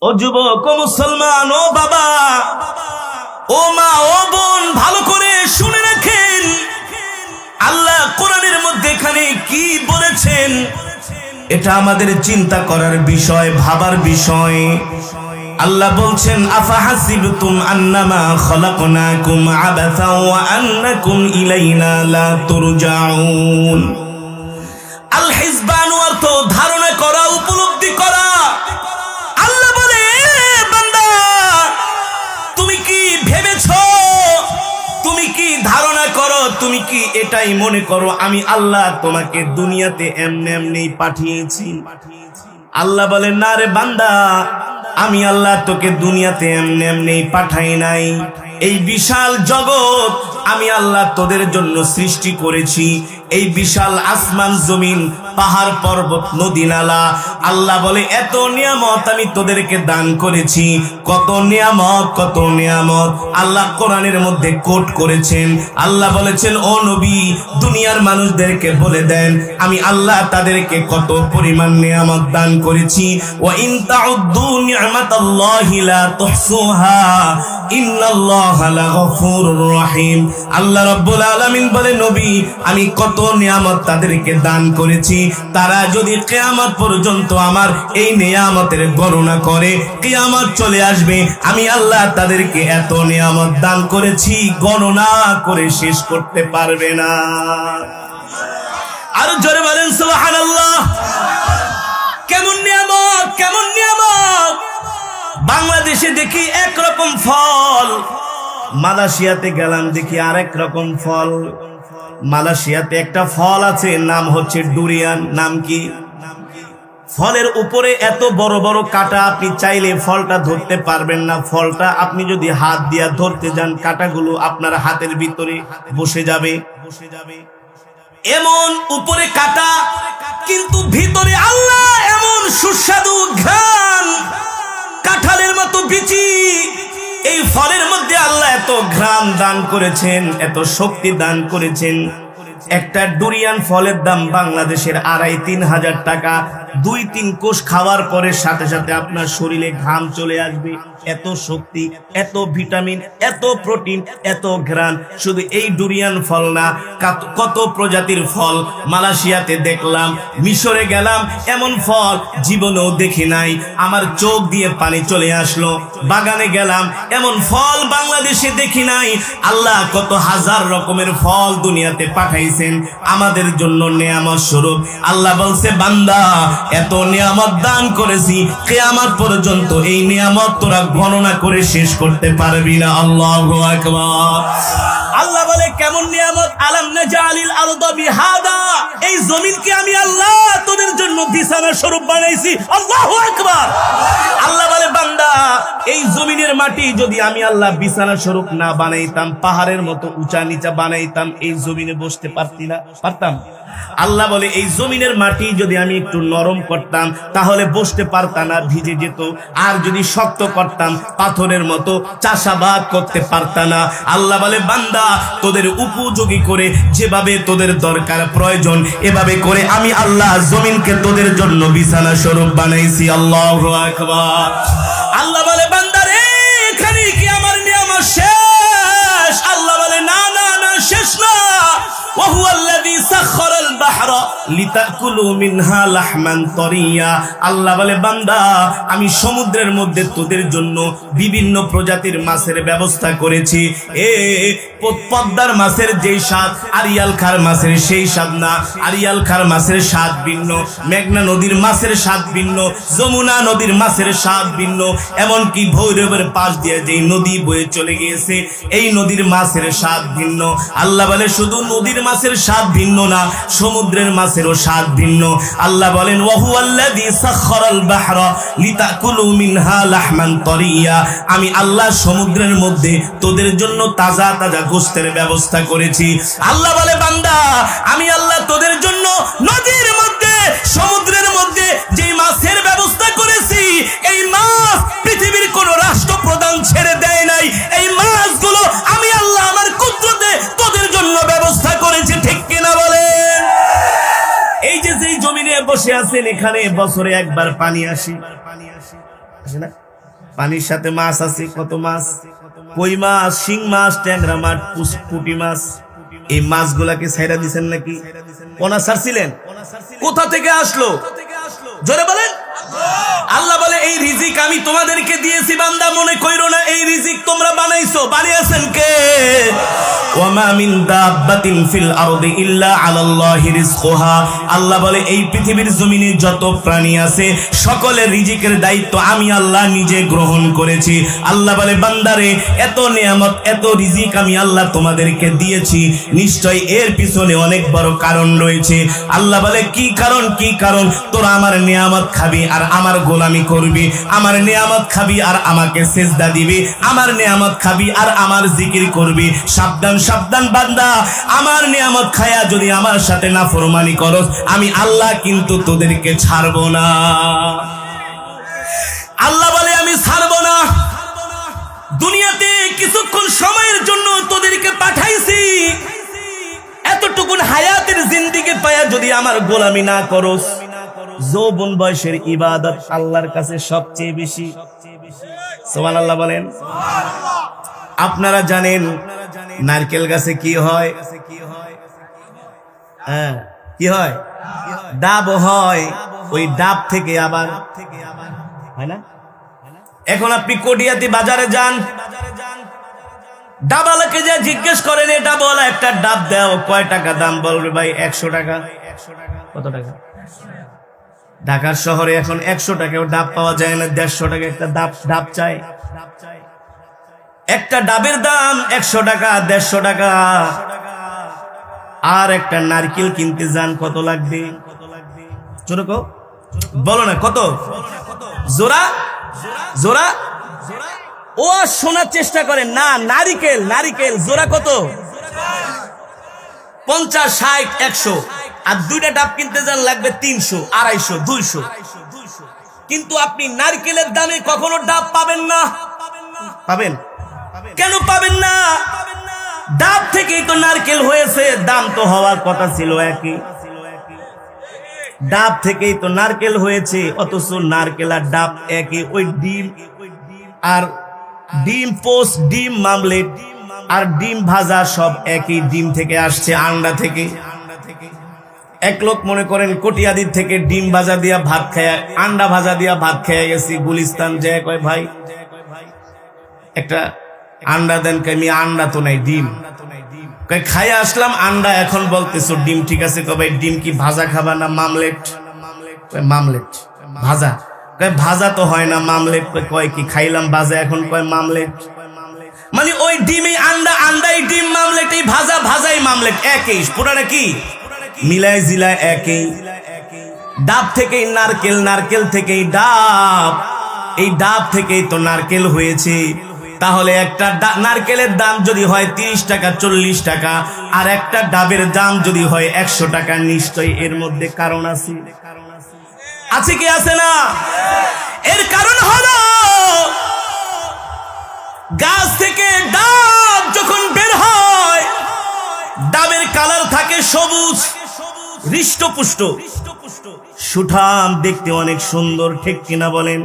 ও যুবক, ও মুসলমান, ও বাবা, ও মা, ও বোন, ভালো করে শুনে রাখেন আল্লাহ কোরআনের মধ্যে এখানে কি বলেছেন। এটা আমাদের চিন্তা করার বিষয়, ভাবার বিষয়। আল্লাহ বলছেন, আফাহাসিবতুম আন্নামা খলাকনাকুম আবাসা ওয়া আন্নাকুম ইলাইনা লা তুরজাউন। আল হিসবান অর্থ ধারণা করা, উপলব্ধি করা। আল্লাহ বলে, বান্দা তুমি কি ভেবেছো, তুমি কি ধারণা করো, তুমি কি এটাই মনে করো আমি আল্লাহ তোমাকে দুনিয়াতে এমনি এমনি পাঠিয়েছি? আল্লাহ বলে, না রে বান্দা, আমি আল্লাহ তোকে দুনিয়াতে এমনি এমনি পাঠাই নাই। এই বিশাল জগৎ আমি আল্লাহ তোদের জন্য সৃষ্টি করেছি। এই বিশাল আসমান জমিন, পাহাড় পর্বত, নদী নালা, আল্লাহ বলে এত নিয়ামত আমি তোদেরকে দান করেছি। কত নিয়ামত, কত নিয়ামত আল্লাহ কোরআনের মধ্যে কোট করেছেন। আল্লাহ বলেছেন, ও নবী, দুনিয়ার মানুষদেরকে বলে দেন আমি আল্লাহ তাদেরকে কত পরিমাণ নিয়ামত দান করেছি। ওয়া ইন তাউদ্দু নি'মাতাল্লাহি লা তুহসুহা ইন্নাল্লাহা লাগফুরুর রহিম। আল্লাহ রাব্বুল আলামিন বলে, নবী, আমি কত নিয়ামত তাদেরকে দান করেছি, তারা যদি কিয়ামত পর্যন্ত আমার এই নিয়ামতের গণনা করে, কিয়ামত চলে আসবে, আমি আল্লাহ তাদেরকে এত নিয়ামত দান করেছি গণনা করে শেষ করতে পারবে না। আর জোরে বলেন সুবহানাল্লাহ। কেমন নিয়ামত, কেমন নিয়ামত! বাংলাদেশে দেখি একরকম ফল, মালয়েশিয়াতে গেলাম দেখি আরেক রকম ফল। মালয়েশিয়াতে একটা ফল আছে, নাম হচ্ছে ডুরিয়ান। নাম কি? ফলের উপরে এত বড় বড় কাঁটা, আপনি চাইলে ফলটা ধরতে পারবেন না। ফলটা আপনি যদি হাত দিয়া ধরতে যান, কাঁটাগুলো আপনার হাতের ভিতরে বসে যাবে। এমন উপরে কাঁটা, কিন্তু ভিতরে আল্লাহ এমন সুস্বাদু ঘ্রাণ, কাঁঠালের মতো বিচি। এই ফলের মধ্যে আল্লাহ এত ঘ্রাণ দান করেছেন, এত শক্তি দান করেছেন। একটা ডুরিয়ান ফলের দাম বাংলাদেশের 2,5-3 হাজার টাকা। 2-3 কোষ খাওয়ার পরে সাথে সাথে আপনার শরীরে ঘাম চলে আসবে। এত শক্তি, এত ভিটামিন, এত প্রোটিন, এত ঘ্রাণ। শুধু এই ডুরিয়ান ফল না, কত প্রজাতির ফল মালয়েশিয়াতে দেখলাম, মিশরে গেলাম, এমন ফল জীবনেও দেখি নাই। আমার চোখ দিয়ে পানি চলে আসলো। বাগানে গেলাম, এমন ফল বাংলাদেশে দেখি নাই। আল্লাহ কত হাজার রকমের ফল দুনিয়াতে পাঠাইছেন আমাদের জন্য নিয়ামত স্বরূপ। আল্লাহ বলছে, বান্দা, এত নিয়ামত দান করেছি, কিয়ামত পর্যন্ত এই নিয়ামত তোরা গণনা করে শেষ করতে পারবি না। আল্লাহু আকবার। আল্লাহ বলে, কেমন নিয়ামত! আলাম নাজালিল আরদা বিহাদা, এই জমিনকে আমি আল্লাহ তোদের জন্য বিছানা স্বরূপ বানাইছি। আল্লাহু আকবার। আল্লাহ বলে, বান্দা, এই জমিনের মাটি যদি আমি আল্লাহ বিছানা স্বরূপ না বানাইতাম, পাহাড়ের মতো উঁচা নিচা বানাইতাম, এই জমিনে বসতে পারতাম? আল্লাহ বলে, এই জমিনের মাটি যদি আমি একটু নরম করতাম, তাহলে বসতে পারতাম না, ভিজে যেত। আর যদি শক্ত করতাম, পাথরের মতো চাষাবাদ করতে পারতাম না। আল্লাহ বলে, বান্দা, তোদের উপযোগী করে, যেভাবে তোদের দরকার প্রয়োজন, এভাবে করে আমি আল্লাহ জমিনকে তোদের জন্য বিছানা স্বরূপ বানাইছি। আল্লাহু আকবার। আল্লাহ বলে, বান্দা রে, এখানে কি আমার নিয়ামত শেষ? আল্লাহ বলে, না না না, শেষ না। আল্লাহ বলে, বান্দা, আমি সমুদ্রের মধ্যে তোদের জন্য বিভিন্ন প্রজাতির মাছের ব্যবস্থা করেছি। পদ্মার মাছের যেই স্বাদ আরিয়াল খার মাছের সেই স্বাদ না। আরিয়াল খার মাছের স্বাদ ভিন্ন, মেঘনা নদীর মাছের স্বাদ ভিন্ন, যমুনা নদীর মাছের স্বাদ ভিন্ন। এমনকি ভৈরবের পাশ দিয়ে যেই নদী বয়ে চলে গিয়েছে, এই নদীর মাছের স্বাদ ভিন্ন। আল্লাহ বলে, শুধু নদীর মাছের স্বাদ ভিন্ন না, সমুদ্রের মাছেরও স্বাদ ভিন্ন। আল্লাহ বলেন, ওয়াহুয়াল্লাযী সাখখারাল বাহরা লিতাকুলু মিনহা লাহমান তারিয়া, আমি আল্লাহ সমুদ্রের মধ্যে তোদের জন্য তাজা তাজা গোশতের ব্যবস্থা করেছি। আল্লাহ বলে, বান্দা, আমি আল্লাহ তোদের জন্য নদীর মধ্যে, সমুদ্রের মধ্যে যে মাছের ব্যবস্থা করেছি, এই মাছ পৃথিবীর কোন রাষ্ট্রপ্রধান ছেড়ে দেয় নাই। এই মাছগুলো আমি আল্লাহ আমার কুদরতে তোদের জন্য ব্যবস্থা করেছি। ঠিক কিনা বলেন? এই যে যেই জমিনে বসে আছেন, এখানে বছরে একবার পানি আসে না? পানির সাথে মাছ আছে, কত মাছ, কই মাছ, শিং মাছ, ট্যাংরা মাছ, পুঁটি মাছ। এই মাছগুলাকে ছাইরা দিছেন নাকি? পোনা ছাড়ছিলেন? কোথা থেকে আসলো? জোরে বলেন। আল্লাহ বলে এই রিজিক আমি তোমাদেরকে দিয়েছি বান্দা, মনে কইরো না এই রিজিক তোমরা বানাইছো। বানিয়েছেন কে? ওয়ামা মিন দাব্বাতিন ফিল আরদি ইল্লা আলাল্লাহি রিজকুহা। আল্লাহ বলে এই পৃথিবীর জমিনে যত প্রাণী আছে সকলের রিজিকের দায়িত্ব আমি আল্লাহ নিজে গ্রহণ করেছি। আল্লাহ বলে বান্দারে এত নিয়ামত, এত রিজিক আমি আল্লাহ তোমাদেরকে দিয়েছি, নিশ্চয় এর পিছনে অনেক বড় কারণ রয়েছে। আল্লাহ বলে কি কারণ? কি কারণ? তোরা আমার নিয়ামত খাবি আর আমার গোলামি করবি, আমার নিয়ামত খাবি আর আমাকে সিজদা দিবি, আমার নিয়ামত খাবি আর আমার জিকির করবি। সাবধান সাবধান বান্দা, আমার নিয়ামত খায়া যদি আমার সাথে নাফরমানি করস আমি আল্লাহ কিন্তু তোদেরকে ছাড়বো না। আল্লাহ বলে আমি ছাড়বো না। দুনিয়াতে কিছুক্ষণ সময়ের জন্য তোদেরকে পাঠাইছি, এতটুকুন হায়াতের জিন্দেগি পায়া যদি আমার গোলামি না করস, যৌবন বয়সের ইবাদত আল্লাহর কাছে সবচেয়ে বেশি। সুবহানাল্লাহ বলেন। আপনারা জানেন নারকেল গাছে কি হয়? হ্যাঁ, কি হয়? ডাব হয়। ওই ডাব থেকে আবার হয় না? এখন আপনি কটিয়াতি বাজারে যান, ডাবালাকে যে জিজ্ঞেস করেন এটা বলা একটা ডাব দাও, কয় টাকা দাম? বলবে ভাই 100 টাকা। কত টাকা? ঢাকার শহরে এখন 100 টাকাও ডাব পাওয়া যায় না, 150 টাকা একটা ডাব চাই। একটা ডাবের দাম 100 টাকা, 150 টাকা। আর একটা নারকেল কিনতে যান কত লাগবে? ছোট বলো না, কত জোড়া? জোড়া ও শোনার চেষ্টা করেন না। নারিকেল জোড়া কত? 50, 60, 100। আর দুইটা ডাব কিনতে যান লাগবে 300, 250, 200। কিন্তু আপনি নারকেলের দামে কখনো ডাব পাবেন না। পাবেন? কেন পাবেন না? ডাব থেকেই তো নারকেল হয়েছে, দাম তো হওয়ার কথা ছিল একই। ডাব থেকেই তো নারকেল হয়েছে, অথচ নারকেল আর ডাব একই। ওই ডিম আর ডিম পোস্ট, ডিম মামলেট আর ডিম ভাজা সব একই, ডিম থেকে আসছে, আন্ডা থেকে। এক লোক মনে করেন কটিয়াদি থেকে ডিম ভাজা দিয়া ভাত খায়, আন্ডা ভাজা দিয়া ভাত খেয়ে গেছি, গুলিস্তান যায়, কয় ভাই একটা আন্ডা দেন। আমি আন্ডা তো নাই, ডিম। কয় খাইয়া আসলাম আন্ডা, এখন বলতেছো ডিম। ঠিক আছে, কয় ভাই ডিম কি ভাজা খাবা না মামলেট? কয় মামলেট। ভাজা? কয় ভাজা তো হয় না, মামলেট। কয় কি খাইলাম ভাজা, এখন কয় মামলেট। মানে ওই ডিমে আন্ডা, আন্ডাই ডিম, মামলেট এই ভাজা, ভাজাই মামলেট, একই। পুরাটা কি মিলাই জিলায় একই। ডাব থেকেই নারকেল, নারকেল থেকেই ডাব, এই ডাব থেকেই তো নারকেল হয়েছে। তাহলে একটা নারকেলের দাম যদি হয় 30 টাকা, 40 টাকা, আর একটা ডাবের দাম যদি হয় 100 টাকা, নিশ্চয়ই এর মধ্যে কারণ আছে। আছে কি আছে না? এর কারণ হলো গাছ থেকে ডাব যখন বের হয়, ডাবের কালার থাকে সবুজ, হৃষ্টপুষ্ট, সুঠাম, দেখতে অনেক সুন্দর, ঠিক কিনা বলেন?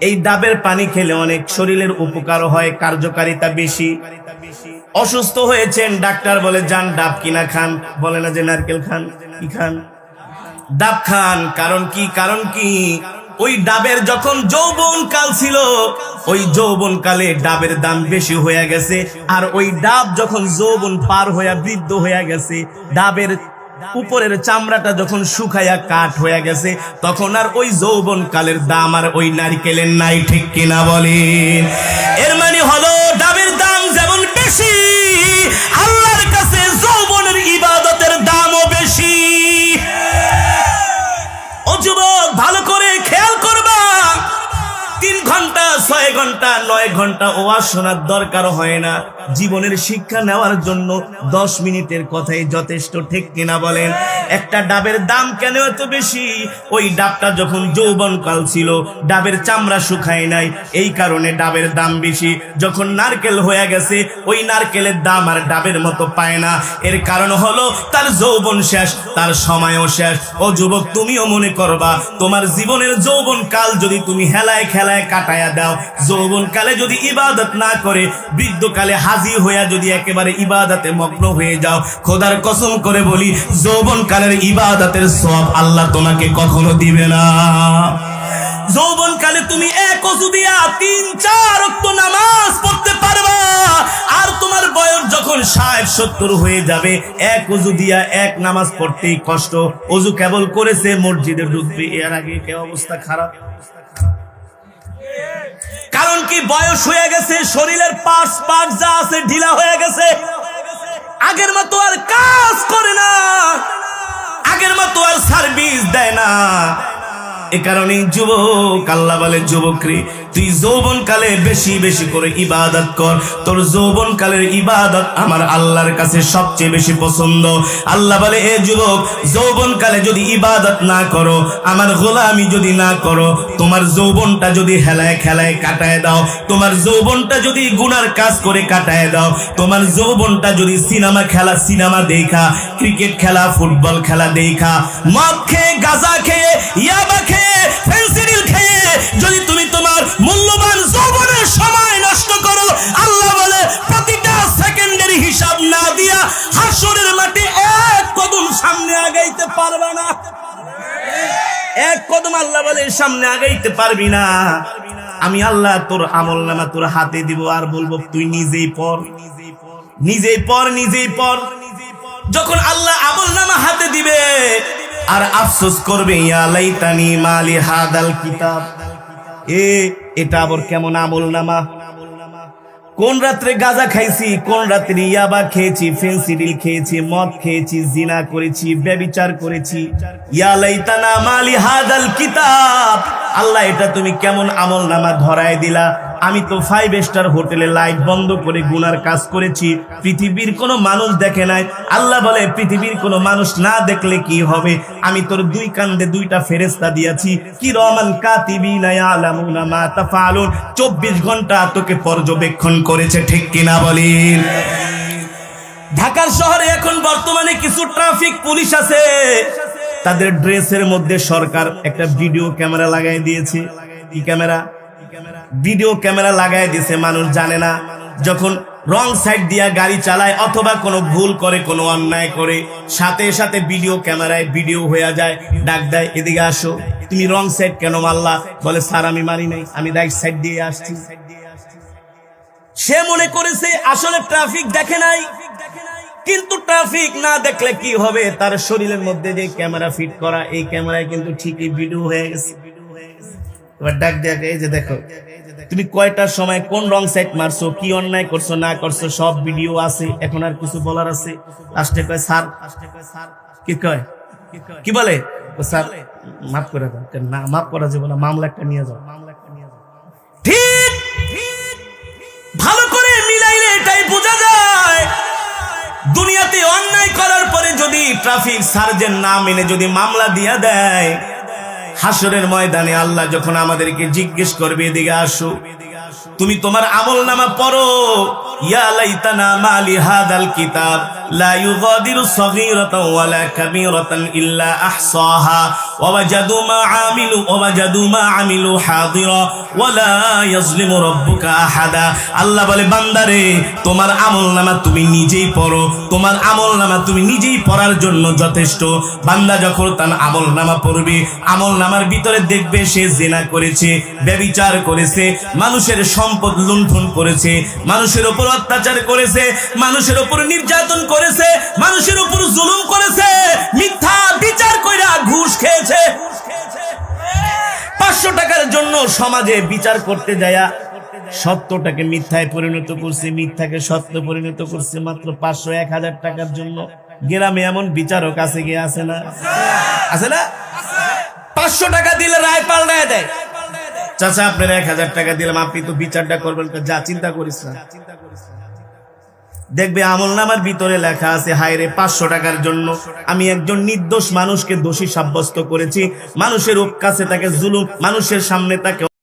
এই ডাবের পানি খেলে অনেক শরীরের উপকার হয়, কার্যকারিতা বেশি। অসুস্থ হয়েছেন, ডাক্তার বলে যান ডাব কিনা খান, বলে না যে নারকেল খান। কি খান? ডাব খান। কারণ কি? কারণ কি? ওই ডাবের যখন যৌবন কাল ছিল, ওই যৌবন কালে ডাবের দাম বেশি হয়ে গেছে। আর ওই ডাব যখন যৌবন পার হয়ে বৃদ্ধ হয়ে গেছে, ডাবের উপরের চামড়াটা যখন শুকায়া কাঠ হয়ে গেছে, তখন আর ওই যৌবন কালের দাম আর ওই নারকেলের নাই, ঠিক কিনা বলেন? এর মানে হলো ডাবের দাম যেমন বেশি, আল্লাহর কাছে যৌবনের ইবাদতের দামও বেশি। ও যুবক, ভালো করে খেয়াল করবা, 3 ঘন্টা 6 ঘন্টা 9 ঘন্টা ওয়াজ শোনার দরকার হয় না। জীবনের শিক্ষা নেওয়ার জন্য 10 মিনিটের কথাই যথেষ্ট, ঠিক কিনা বলেন? একটা ডাবের দাম কেন এত বেশি? ওই ডাবটা যখন যৌবনকাল ছিল, ডাবের চামড়া শুকায় নাই, এই কারণে ডাবের দাম বেশি। যখন নারকেল হয়ে গেছে, ওই নারকেলের দাম আর ডাবের মতো পায় না। এর কারণ হলো তার যৌবন শেষ, তার সময়ও শেষ। ও যুবক, তুমিও মনে করবা তোমার জীবনের যৌবন কাল যদি তুমি হেলায় খেলায় কাটায়া দাও, যৌবন কালে যদি ইবাদত না করে বৃদ্ধকালে হাজি হইয়া যদি একেবারে ইবাদতে মগ্ন হয়ে যাও, খোদার কসম করে বলি যৌবন কালের ইবাদতের সওয়াব আল্লাহ তোমাকে কখনো দিবে না। যৌবন কালে তুমি এক ওযু দিয়া 3-4 ওয়াক্ত নামাজ পড়তে পারবা, আর তোমার বয়স যখন 60-70 হয়ে যাবে, এক ওযু দিয়া এক নামাজ পড়তেই কষ্ট। ওযু কেবল করেছে, মসজিদে ঢুকবে, এর আগে কে অবস্থা খারাপ। কারণ কি, বয়স হয়ে গেছে, শরীরের পার্টস যা আছে ঢিলা হয়ে গেছে, আগের মতো আর কাজ করে না, আগের মতো আর সার্ভিস দেয় না। এ কারণে যুবক, আল্লাহ বলে যুবক রে, তুই যৌবন কালে বেশি বেশি করে ইবাদত কর। তোর যৌবন কালের ইবাদত আমার আল্লাহর কাছে সবচেয়ে বেশি পছন্দ। আল্লাহ বলে, এ যুবক, যৌবন কালে যদি ইবাদত না করো, আমার গোলামি যদি না করো, তোমার যৌবনটা যদি হেলায় খেলায় কাটায় দাও, তোমার যৌবনটা যদি গুনার কাজ করে কাটায় দাও, তোমার যৌবনটা যদি সিনেমা দেখা, ক্রিকেট খেলা, ফুটবল খেলা দেখা, মদ খেয়ে, গাঁজা খেয়ে, ইয়াবা খেয়ে, ফেন্সিডিল খেয়ে যদি তুমি তোমার মূল্যবান যৌবনের সময় নষ্ট করো, আল্লাহ বলে প্রতিটা সেকেন্ডের হিসাব না দিয়া হাসরের মাঠে এক কদম সামনে আগাইতে পারবে না। এক কদম আল্লাহ বলে সামনে আগাইতে পারবি না। আমি আল্লাহ তোর আমলনামা তোর হাতে দিব, আর বলবো তুই নিজেই পড়, নিজেই পড়, নিজেই পড়। যখন আল্লাহ আমলনামা হাতে দিবে, আর আফসোস করবে, ইয়া লাইতানি মালি হাদাল কিতাব, এটা আবার কেমন আমলনামা? কোন রাত্রে গাঁজা খাইছি, কোন রাত্রে ইয়াবা খেয়েছি, ফেন্সিডিল খেয়েছি, মদ খেয়েছি, জিনা করেছি, ব্যভিচার করেছি। ইয়া লাইতানা মালি হাদাল কিতাব, আল্লাহ এটা তুমি কেমন আমলনামা ধরায় দিলা? আমি তো 5 স্টার হোটেলে লাইট বন্ধ করে গুনার কাজ করেছি, পৃথিবীর কোনো মানুষ দেখে নাই। আল্লাহ বলে, পৃথিবীর কোনো মানুষ না দেখলে কি হবে? আমি তোর 2 কান্দে 2টা ফেরেশতা দিয়েছি, কিরামান কাতিবিনা ইয়ালামুনা মা তাফআলুন, 24 ঘন্টা তোকে পর্যবেক্ষণ করেছে, ঠিক কিনা বলেন? ঢাকার শহরে এখন বর্তমানে কিছু ট্রাফিক পুলিশ আছে, তাদের ড্রেসের মধ্যে সরকার একটা ভিডিও ক্যামেরা লাগাই দিয়েছে। কি ক্যামেরা? ভিডিও ক্যামেরা লাগাই দিয়েছে। মানুষ জানে না, যখন রং সাইড দিয়া গাড়ি চালায় অথবা কোনো ভুল করে, কোনো অন্যায় করে, সাথে সাথে ভিডিও ক্যামেরায় ভিডিও হয়ে যায়, ডাক দেয়, এদিকে আসো, তুমি রং সাইড কেন মারলা? বলে, স্যার আমি মারি নাই, আমি রাইট সাইড দিয়ে আসছি। সে মনে করেছে আসলে ট্রাফিক দেখে নাই, কিন্তু ট্রাফিক না দেখলে কি হবে? তার শরীরের মধ্যে যে ক্যামেরা ফিট করা, এই ক্যামেরায় কিন্তু ঠিকই ভিডিও হয়ে গেছে। এবার ডাক দেখে, এই যে দেখো, তুমি কয়টার সময় কোন রং সাইড মারছো, কি অন্যায় করছো না করছো, সব ভিডিও আছে। এখন আর কিছু বলার আছে? লাস্টে কয়, স্যার, কি কয়, কি বলে, স্যার মাফ করে দাও। না, মাফ করা যাবে না, মামলা একটা নিয়ে যাও। ঠিক ভালো করে মিলাইলে এটাই বোঝা যায়, দুনিয়াতে অন্যায় করার পরে যদি ট্রাফিক সার্জেন্ট না মেনে যদি মামলা দিয়া দেয়, হাসরের ময়দানে আল্লাহ যখন আমাদেরকে জিজ্ঞেস করবে, এদিকে আসো, তুমি তোমার আমলনামা পড়ো, ইয়া লাইতানা মালি হাদাল কিতাব লা ইউগাদিরু সগীরাতান ওয়ালা কাবীরাতান ইল্লা আহসাহা ওয়া ওয়াজাদু মা আমিলু হাদিরা ওয়ালা ইয়াজলিমু রাব্বুকা আহাদা। আল্লাহ বলে, বান্দারে, তোমার আমলনামা তুমি নিজেই পড়ো, তোমার আমলনামা তুমি নিজেই পড়ার জন্য যথেষ্ট। বান্দা যখন তার আমলনামা পড়বে, আমলনামার ভিতরে দেখবে সে জিনা করেছে, ব্যভিচার করেছে, মানুষের সম্পদ লুণ্ঠন করেছে, মানুষের উপর অত্যাচার করেছে, মানুষের উপর নির্যাতন করেছে, মানুষের উপর জুলুম করেছে, মিথ্যা বিচার কইরা ঘুষ খেয়েছে, 500 টাকার জন্য সমাজে বিচার করতে যায়া সত্যটাকে মিথ্যায় পরিণত করছে, মিথ্যাকে সত্য পরিণত করছে মাত্র 500-1000 টাকার জন্য। গ্রামে এমন বিচারক আছে কি আছে না? আছে না? 500 টাকা দিলে রায় পাল্টায় দেয়। চাচা আপনার 1000 টাকা দিলাম, আপনি তো বিচারটা করবেন। যা, চিন্তা করিস না। দেখবে আমলনামার ভিতরে লেখা আছে, হায়রে 500 টাকার জন্য আমি একজন নির্দোষ মানুষকে দোষী সাব্যস্ত করেছি। মানুষের কাছে তাকে জুলুম, মানুষের সামনে তাকে